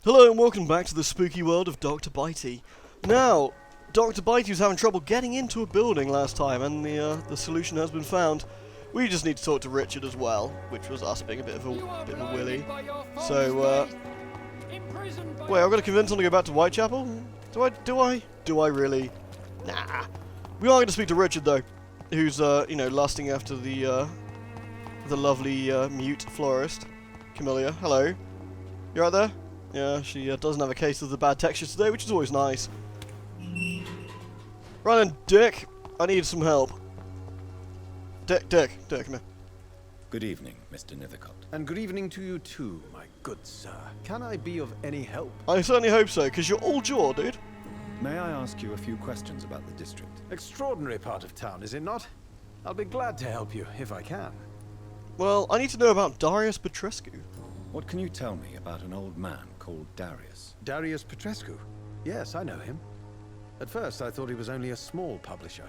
Hello and welcome back to the spooky world of Dr. Bitey. Now, Dr. Bitey was having trouble getting into a building last time, and the solution has been found. We just need to talk to Richard as well, which was us being a bit of a willy. So, wait, I've got to convince him to go back to Whitechapel? Do I really? Nah. We are going to speak to Richard though, who's lusting after the lovely mute florist, Camellia. Hello. You right there? Yeah, she doesn't have a case of the bad textures today, which is always nice. Right then, Dick. I need some help. Dick, come here. Good evening, Mr. Nethercott. And good evening to you too, my good sir. Can I be of any help? I certainly hope so, because you're all jaw, dude. May I ask you a few questions about the district? Extraordinary part of town, is it not? I'll be glad to help you, if I can. Well, I need to know about Darius Petrescu. What can you tell me about an old man called Darius? Darius Petrescu? Yes, I know him. At first, I thought he was only a small publisher.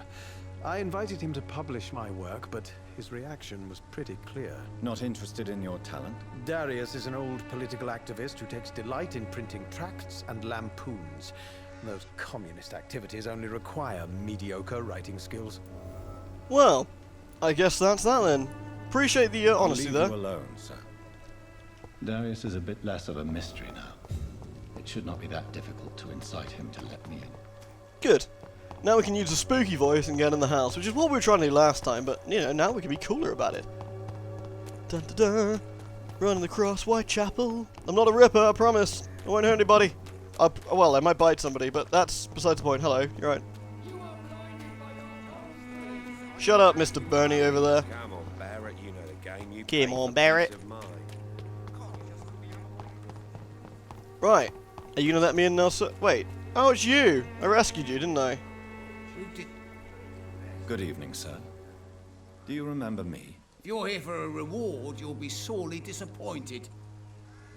I invited him to publish my work, but his reaction was pretty clear. Not interested in your talent? Darius is an old political activist who takes delight in printing tracts and lampoons. Those communist activities only require mediocre writing skills. Well, I guess that's that then. Appreciate the honesty there. Leave you alone, sir. Darius is a bit less of a mystery now. It should not be that difficult to incite him to let me in. Good. Now we can use a spooky voice and get in the house, which is what we were trying to do last time, but, now we can be cooler about it. Dun dun dun. Running across Whitechapel. I'm not a ripper, I promise. I won't hurt anybody. Well, I might bite somebody, but that's besides the point. Hello, you're right. Shut up, Mr. Bernie over there. Come on, Barrett, you know the game. You Come play on, for Barrett. peace of mind. Right. Are you gonna let me in now, sir? Wait. Oh, it's you. I rescued you, didn't I? Good evening, sir. Do you remember me? If you're here for a reward, you'll be sorely disappointed.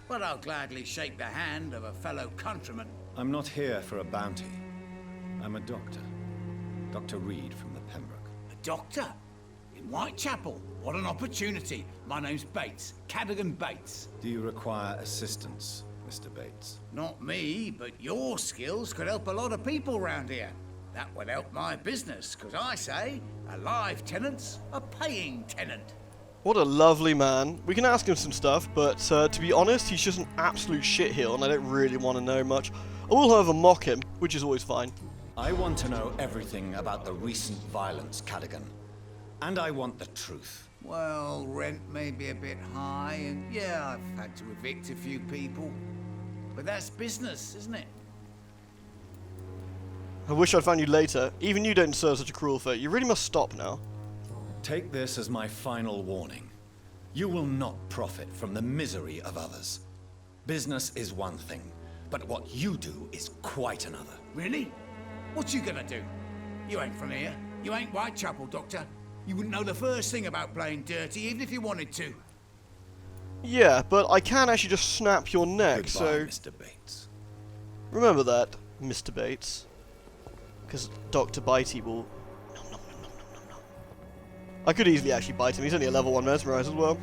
But I'll gladly shake the hand of a fellow countryman. I'm not here for a bounty. I'm a doctor. Dr. Reid from the Pembroke. A doctor? In Whitechapel? What an opportunity. My name's Bates. Cadogan Bates. Do you require assistance, Mr. Bates? Not me, but your skills could help a lot of people round here. That would help my business, because I say, a live tenant's a paying tenant. What a lovely man. We can ask him some stuff, but to be honest, he's just an absolute shitheel, and I don't really want to know much. I will, however, mock him, which is always fine. I want to know everything about the recent violence, Cadogan. And I want the truth. Well, rent may be a bit high, and yeah, I've had to evict a few people. But that's business, isn't it? I wish I'd found you later. Even you don't deserve such a cruel fate. You really must stop now. Take this as my final warning. You will not profit from the misery of others. Business is one thing, but what you do is quite another. Really? What you gonna do? You ain't from here. You ain't Whitechapel, Doctor. You wouldn't know the first thing about playing dirty, even if you wanted to. Yeah, but I can actually just snap your neck, Goodbye, so... Mr. Bates. Remember that, Mr. Bates. Because Dr. Bitey will... I could easily actually bite him. He's only a level 1 mesmerize as well.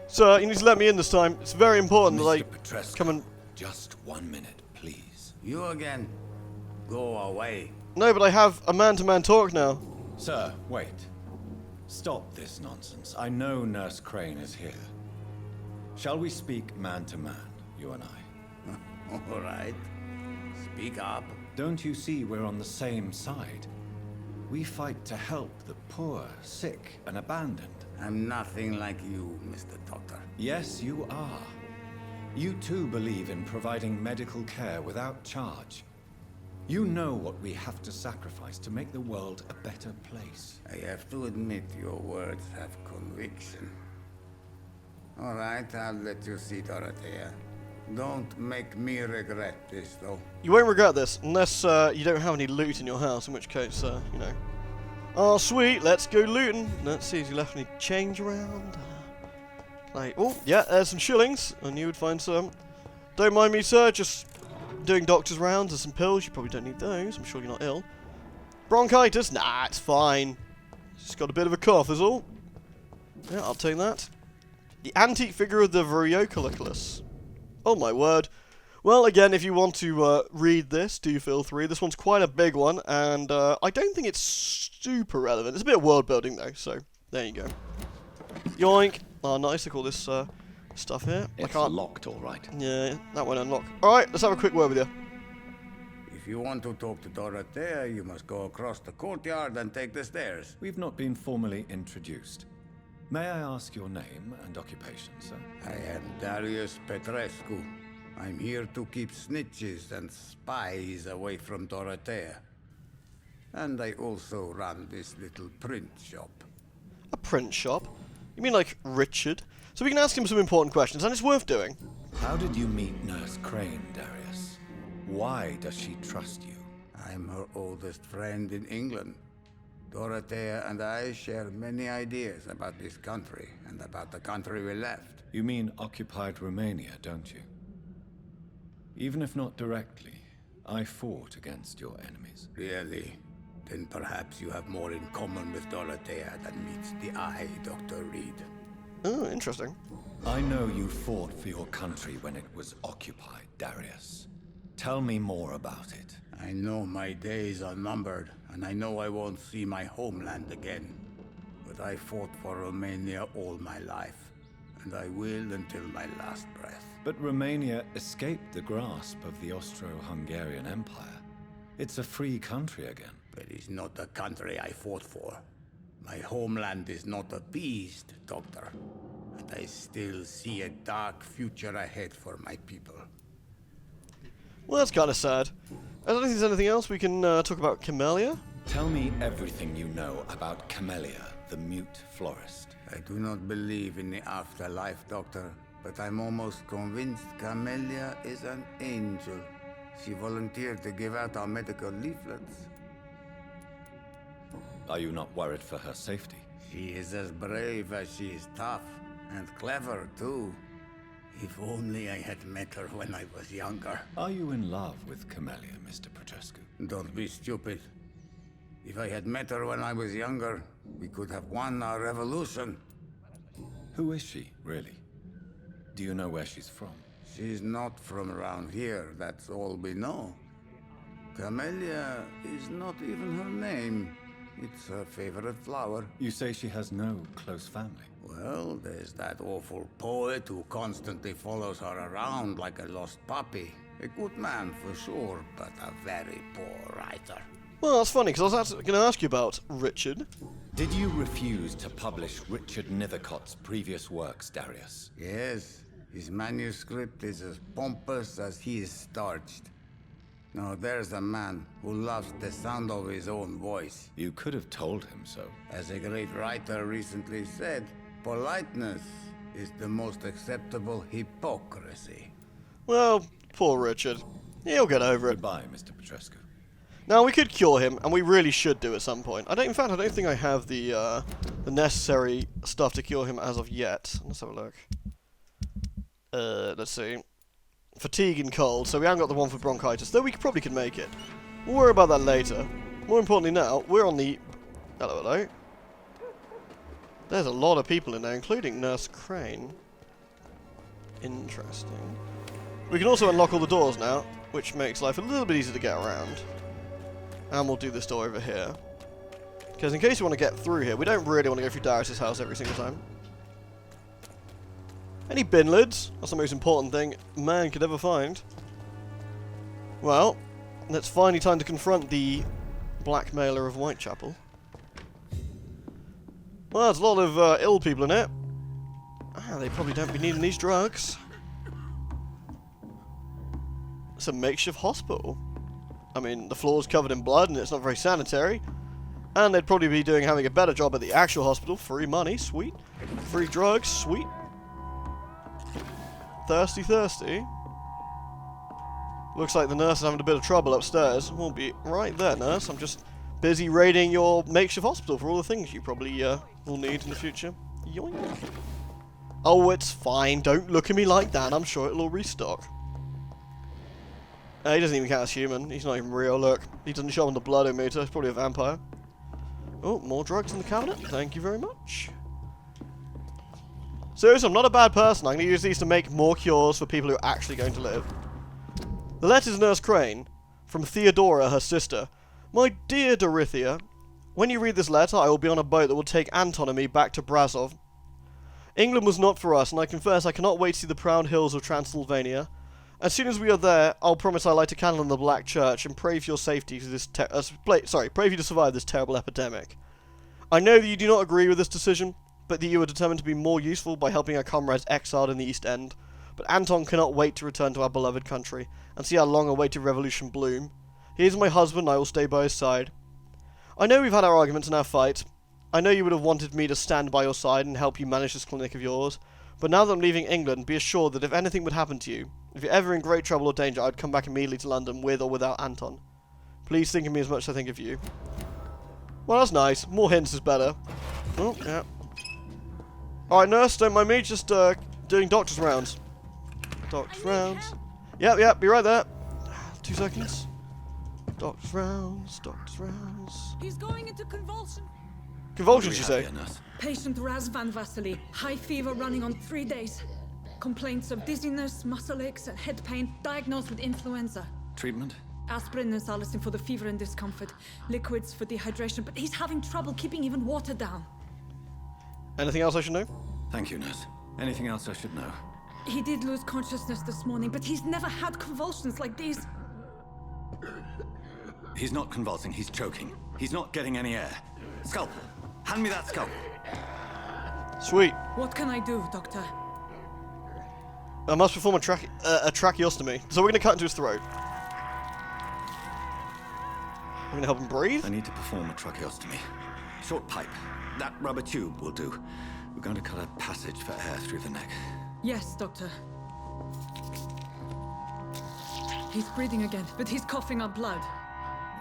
Sir, you need to let me in this time. It's very important that I Petrescu, come and... just 1 minute, please. You again. Go away. No, but I have a man-to-man talk now. Sir, wait. Stop this nonsense. I know Nurse Crane is here. Shall we speak man to man, you and I? All right. Speak up. Don't you see we're on the same side? We fight to help the poor, sick, and abandoned. I'm nothing like you, Mr. Doctor. Yes, you are. You too believe in providing medical care without charge. You know what we have to sacrifice to make the world a better place. I have to admit your words have conviction. All right, I'll let you see, Dorothea. Don't make me regret this, though. You won't regret this, unless you don't have any loot in your house, in which case, Oh, sweet, let's go looting. Let's see, has he left any change around? Oh, yeah, there's some shillings. I knew you'd find some. Don't mind me, sir, just doing doctor's rounds. There's some pills, you probably don't need those. I'm sure you're not ill. Bronchitis? Nah, it's fine. Just got a bit of a cough, is all. Yeah, I'll take that. The antique figure of the Varioculus. Oh my word. Well, again, if you want to read this, do feel free. This one's quite a big one, and I don't think it's super relevant. It's a bit of world building, though, so there you go. Yoink. Oh, nice. Look at all this stuff here. It's locked, all right. Yeah, that won't unlock. Alright, let's have a quick word with you. If you want to talk to Dorothea, you must go across the courtyard and take the stairs. We've not been formally introduced. May I ask your name and occupation, sir? I am Darius Petrescu. I'm here to keep snitches and spies away from Dorothea. And I also run this little print shop. A print shop? You mean like Richard? So we can ask him some important questions, and it's worth doing. How did you meet Nurse Crane, Darius? Why does she trust you? I'm her oldest friend in England. Dorothea and I share many ideas about this country and about the country we left. You mean occupied Romania, don't you? Even if not directly, I fought against your enemies. Really? Then perhaps you have more in common with Dorothea than meets the eye, Dr. Reid. Oh, interesting. I know you fought for your country when it was occupied, Darius. Tell me more about it. I know my days are numbered, and I know I won't see my homeland again. But I fought for Romania all my life, and I will until my last breath. But Romania escaped the grasp of the Austro-Hungarian Empire. It's a free country again. But it's not the country I fought for. My homeland is not appeased, Doctor. And I still see a dark future ahead for my people. Well, that's kind of sad. I don't think there's anything else we can talk about Camellia. Tell me everything you know about Camellia, the mute florist. I do not believe in the afterlife, Doctor, but I'm almost convinced Camellia is an angel. She volunteered to give out our medical leaflets. Are you not worried for her safety? She is as brave as she is tough, and clever, too. If only I had met her when I was younger. Are you in love with Camellia, Mr. Petrescu? Don't be stupid. If I had met her when I was younger, we could have won our revolution. Who is she, really? Do you know where she's from? She's not from around here, that's all we know. Camellia is not even her name. It's her favorite flower. You say she has no close family. Well, there's that awful poet who constantly follows her around like a lost puppy. A good man for sure, but a very poor writer. Well, that's funny, because I was going to ask you about Richard. Did you refuse to publish Richard Nethercott's previous works, Darius? Yes, his manuscript is as pompous as he is starched. Now there's a man who loves the sound of his own voice. You could have told him so. As a great writer recently said, politeness is the most acceptable hypocrisy. Well, poor Richard. He'll get over it. Goodbye, Mr. Petrescu. Now, we could cure him, and we really should do at some point. In fact, I don't think I have the necessary stuff to cure him as of yet. Let's have a look. Let's see. Fatigue and cold, so we haven't got the one for bronchitis, though we probably could make it. We'll worry about that later. More importantly now, we're on the... Hello. There's a lot of people in there, including Nurse Crane. Interesting. We can also unlock all the doors now, which makes life a little bit easier to get around. And we'll do this door over here. Because in case you want to get through here, we don't really want to go through Darius' house every single time. Any bin lids? That's the most important thing man could ever find. Well, it's finally time to confront the blackmailer of Whitechapel. Well, there's a lot of ill people in it. They probably don't be needing these drugs. It's a makeshift hospital. I mean, the floor's covered in blood and it's not very sanitary. And they'd probably be having a better job at the actual hospital. Free money, sweet. Free drugs, sweet. Thirsty. Looks like the nurse is having a bit of trouble upstairs. We'll be right there, nurse. I'm just busy raiding your makeshift hospital for all the things you probably will need in the future. Yoink. Oh, it's fine. Don't look at me like that. I'm sure it'll all restock. He doesn't even count as human. He's not even real. Look, he doesn't show on the blood meter. He's probably a vampire. Oh, more drugs in the cabinet. Thank you very much. Seriously, I'm not a bad person. I'm going to use these to make more cures for people who are actually going to live. The letter's Nurse Crane, from Theodora, her sister. My dear Dorothea, when you read this letter, I will be on a boat that will take Anton and me back to Brasov. England was not for us, and I confess I cannot wait to see the proud hills of Transylvania. As soon as we are there, I'll promise I'll light a candle in the Black Church and pray for your safety to this pray for you to survive this terrible epidemic. I know that you do not agree with this decision, but that you are determined to be more useful by helping our comrades exiled in the East End. But Anton cannot wait to return to our beloved country and see our long-awaited revolution bloom. He is my husband, and I will stay by his side. I know we've had our arguments and our fight. I know you would have wanted me to stand by your side and help you manage this clinic of yours. But now that I'm leaving England, be assured that if anything would happen to you, if you're ever in great trouble or danger, I'd come back immediately to London with or without Anton. Please think of me as much as I think of you. Well, that's nice. More hints is better. Oh, yeah. Alright, nurse, don't mind me, just doing doctor's rounds. Doctor's rounds. Yep, be right there. 2 seconds. Doctor's rounds. He's going into convulsion. Convulsions, you say? Patient Razvan Vasily. High fever running on 3 days. Complaints of dizziness, muscle aches, and head pain. Diagnosed with influenza. Treatment? Aspirin and salicin for the fever and discomfort. Liquids for dehydration, but he's having trouble keeping even water down. Anything else I should know? Thank you, nurse. Anything else I should know? He did lose consciousness this morning, but he's never had convulsions like these. He's not convulsing, he's choking. He's not getting any air. Scalpel! Hand me that scalpel! Sweet. What can I do, Doctor? I must perform a tracheostomy. So we're going to cut into his throat. We're going to help him breathe? I need to perform a tracheostomy. Short pipe. That rubber tube will do. We're going to cut a passage for air through the neck. Yes, Doctor. He's breathing again, but he's coughing up blood.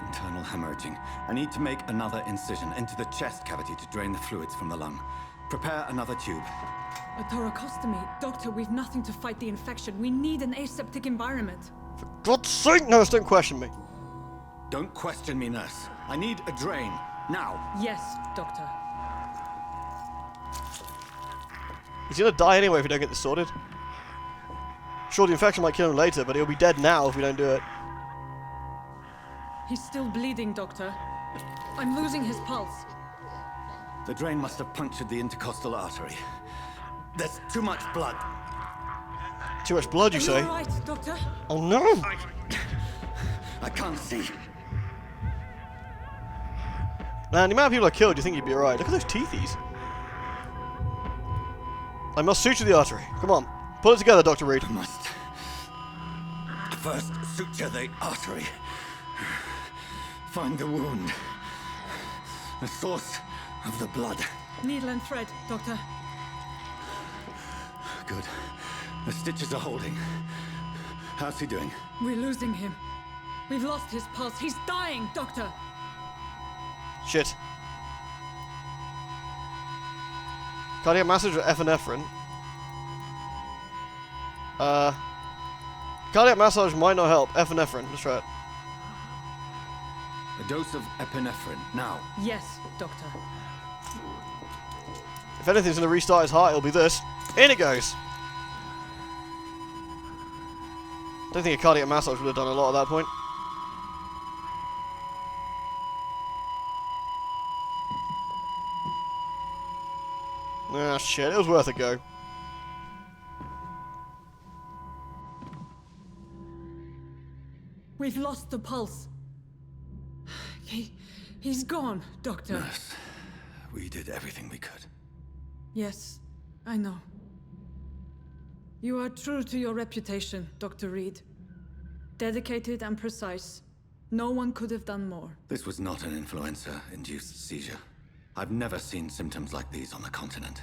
Internal hemorrhaging. I need to make another incision into the chest cavity to drain the fluids from the lung. Prepare another tube. A thoracostomy? Doctor, we've nothing to fight the infection. We need an aseptic environment. For God's sake, nurse, don't question me. Don't question me, nurse. I need a drain. Now. Yes, Doctor. He's gonna die anyway if we don't get this sorted. Sure, the infection might kill him later, but he'll be dead now if we don't do it. He's still bleeding, Doctor. I'm losing his pulse. The drain must have punctured the intercostal artery. There's too much blood. Too much blood, you Are say? you all right, Doctor? Oh no! I can't see. Man, the amount of people I killed, you think you'd be alright. Look at those teethies. I must suture the artery. Come on. Pull it together, Dr. Reid. I must first suture the artery. Find the wound. The source of the blood. Needle and thread, Doctor. Good. The stitches are holding. How's he doing? We're losing him. We've lost his pulse. He's dying, Doctor. Shit. Cardiac massage or epinephrine? Cardiac massage might not help. Epinephrine. Let's try it. A dose of epinephrine, now. Yes, Doctor. If anything's going to restart his heart, it'll be this. In it goes! Don't think a cardiac massage would have done a lot at that point. Ah, shit. It was worth a go. We've lost the pulse. He's gone, Doctor. Nurse, we did everything we could. Yes, I know. You are true to your reputation, Dr. Reid. Dedicated and precise. No one could have done more. This was not an influenza-induced seizure. I've never seen symptoms like these on the continent.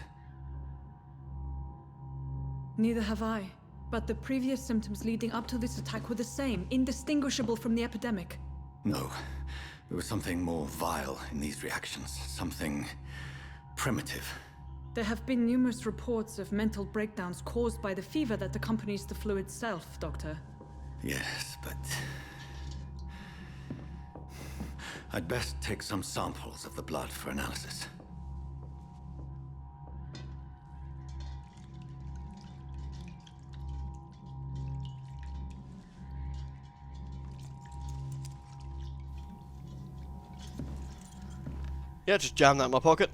Neither have I. But the previous symptoms leading up to this attack were the same, indistinguishable from the epidemic. No. There was something more vile in these reactions. Something primitive. There have been numerous reports of mental breakdowns caused by the fever that accompanies the flu itself, Doctor. Yes, but... I'd best take some samples of the blood for analysis. Yeah, just jam that in my pocket.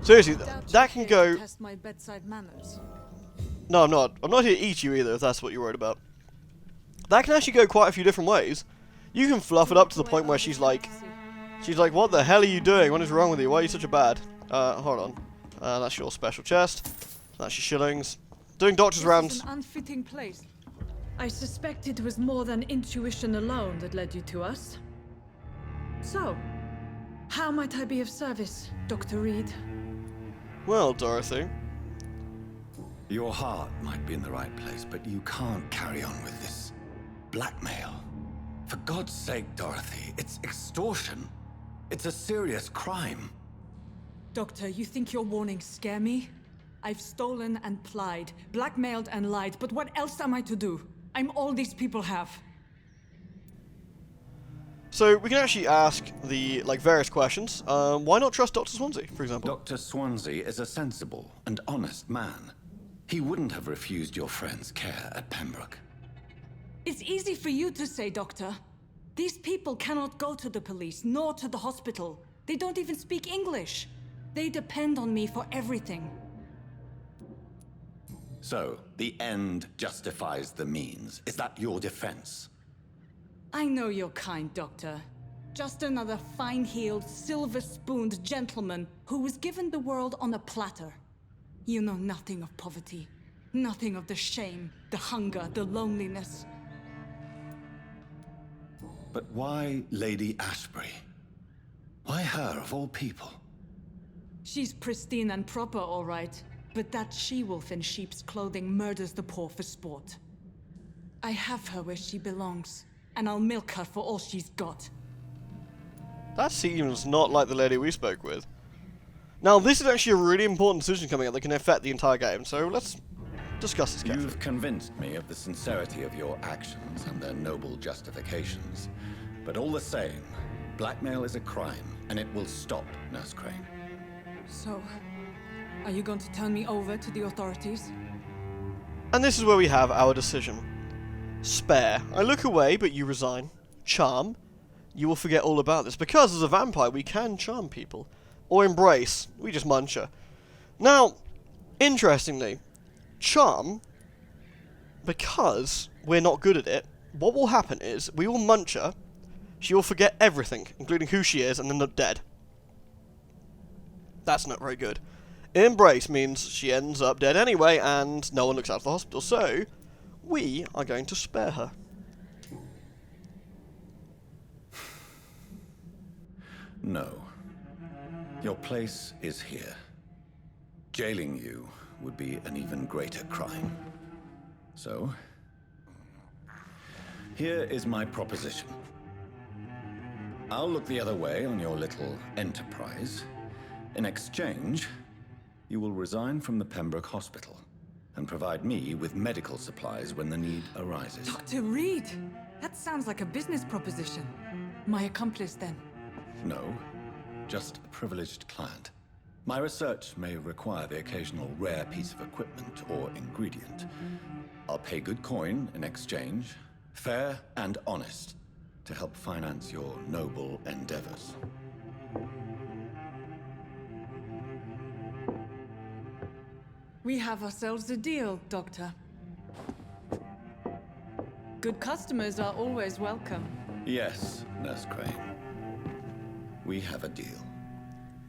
Seriously, that can go... Test my bedside manners. No, I'm not. I'm not here to eat you either, if that's what you're worried about. That can actually go quite a few different ways. You can fluff it up to the point where she's like, what the hell are you doing? What is wrong with you? Why are you such a bad? Hold on. That's your special chest. That's your shillings. Doing doctor's rounds. This is an unfitting place. I suspect it was more than intuition alone that led you to us. So, how might I be of service, Dr. Reid? Well, Dorothy. Your heart might be in the right place, but you can't carry on with this blackmail. For God's sake, Dorothy, it's extortion. It's a serious crime. Doctor, you think your warnings scare me? I've stolen and plied, blackmailed and lied, but what else am I to do? I'm all these people have. So we can actually ask the various questions. Why not trust Dr. Swansea, for example? Dr. Swansea is a sensible and honest man. He wouldn't have refused your friend's care at Pembroke. It's easy for you to say, Doctor. These people cannot go to the police, nor to the hospital. They don't even speak English. They depend on me for everything. So, the end justifies the means. Is that your defense? I know you're kind, Doctor. Just another fine-heeled, silver-spooned gentleman who was given the world on a platter. You know nothing of poverty. Nothing of the shame, the hunger, the loneliness. But why Lady Ashbury? Why her, of all people? She's pristine and proper, all right. But that she-wolf in sheep's clothing murders the poor for sport. I have her where she belongs, and I'll milk her for all she's got. That seems not like the lady we spoke with. Now, this is actually a really important decision coming up that can affect the entire game, so let's discuss this carefully. You've convinced me of the sincerity of your actions and their noble justifications. But all the same, blackmail is a crime, and it will stop, Nurse Crane. So, are you going to turn me over to the authorities? And this is where we have our decision. Spare. I look away, but you resign. Charm. You will forget all about this, because as a vampire we can charm people. Or embrace. We just munch her. Now, interestingly, charm, because we're not good at it, what will happen is we will munch her, she will forget everything, including who she is, and end up dead. That's not very good. Embrace means she ends up dead anyway, and no one looks out for the hospital, so we are going to spare her. No. Your place is here. Jailing you would be an even greater crime. So, here is my proposition. I'll look the other way on your little enterprise. In exchange, you will resign from the Pembroke Hospital and provide me with medical supplies when the need arises. Dr. Reid! That sounds like a business proposition. My accomplice, then? No, just a privileged client. My research may require the occasional rare piece of equipment or ingredient. I'll pay good coin in exchange, fair and honest, to help finance your noble endeavors. We have ourselves a deal, Doctor. Good customers are always welcome. Yes, Nurse Crane. We have a deal.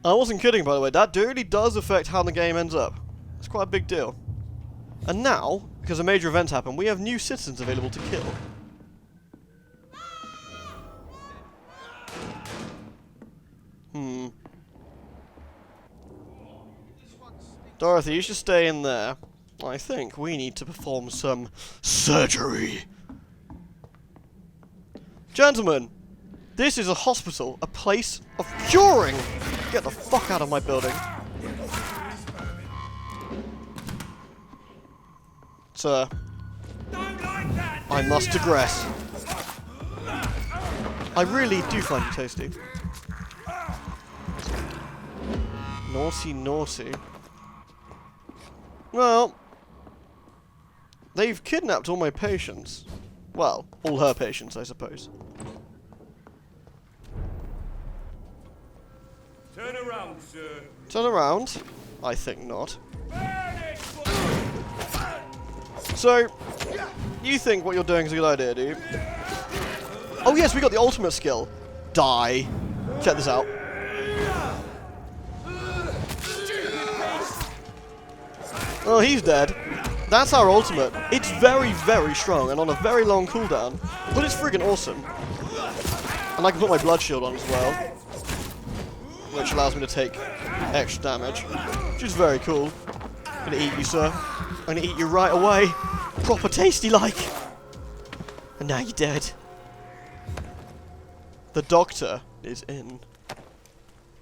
I wasn't kidding, by the way. That really does affect how the game ends up. It's quite a big deal. And now, because a major event happened, we have new citizens available to kill. Dorothy, you should stay in there. I think we need to perform some surgery. Gentlemen, this is a hospital, a place of curing. Get the fuck out of my building. Sir, I must digress. I really do find it tasty. Naughty, naughty. Well, they've kidnapped all my patients. Well, all her patients, I suppose. Turn around, sir. Turn around? I think not. So, you think what you're doing is a good idea, do you? Oh yes, we got the ultimate skill. Die. Check this out. Oh, he's dead. That's our ultimate. It's very, very strong and on a very long cooldown. But it's friggin' awesome. And I can put my blood shield on as well, which allows me to take extra damage, which is very cool. I'm gonna eat you, sir. I'm gonna eat you right away. Proper tasty like. And now you're dead. The doctor is in.